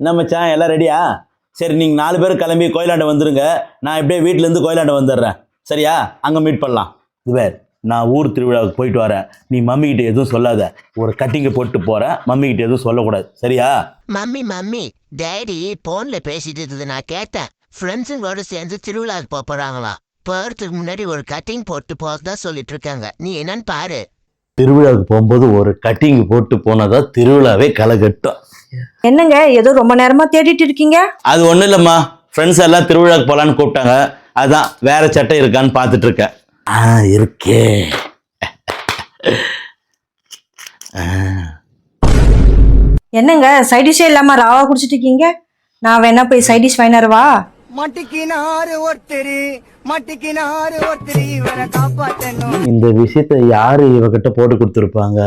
என்ன மச்சான் எல்லாம் ரெடியா? சரி நீங்கள் 4 பேர் கிளம்பி கோயிலாண்ட வந்துடுங்க. நான் இப்படியே வீட்டிலேருந்து கோயிலாண்ட வந்துடுறேன். சரியா? அங்கே மீட் பண்ணலாம். இதுவேர் நான் ஊர் திருவிழாவுக்கு போயிட்டு வரேன். நீ மம்மிக்கிட்ட எதுவும் சொல்லாத. ஒரு கட்டிங்கை போட்டு போகிறேன். மம்மிக்கிட்ட எதுவும் சொல்லக்கூடாது. சரியா? மம்மி டேடி போன்ல பேசிட்டு இருந்தது நான் கேட்டேன். ஃப்ரெண்ட்ஸுங்களோட சேர்ந்து திருவிழாவுக்கு போறாங்களா? போறதுக்கு முன்னாடி ஒரு கட்டிங் போட்டு போறதா சொல்லிட்டு இருக்காங்க. நீ என்னன்னு பாரு. திருவிழாவுக்கு போகும்போது ஒரு கட்டிங் போட்டு போனதான் திருவிழாவே களைகட்டும். என்னங்க ஏதோ ரொம்ப நேரமா தேடிட்டு இருக்கீங்க? அது ஒன்றும் இல்லைம்மா, ஃப்ரெண்ட்ஸ் எல்லாம் திருவிழாவுக்கு போகலான்னு கூப்பிட்டாங்க. அதான் வேற சட்டை இருக்கான்னு பார்த்துட்டு இருக்கேன். இருக்கே. என்னங்க சைடிஷே இல்லாம ராவா குடிச்சிட்டு இருக்கீங்க? நான் வேணா போய் சைடிஷ் வாங்கினவா? இந்த விஷயத்தை யாரு இவகிட்ட போட்டு கொடுத்துருப்பாங்க?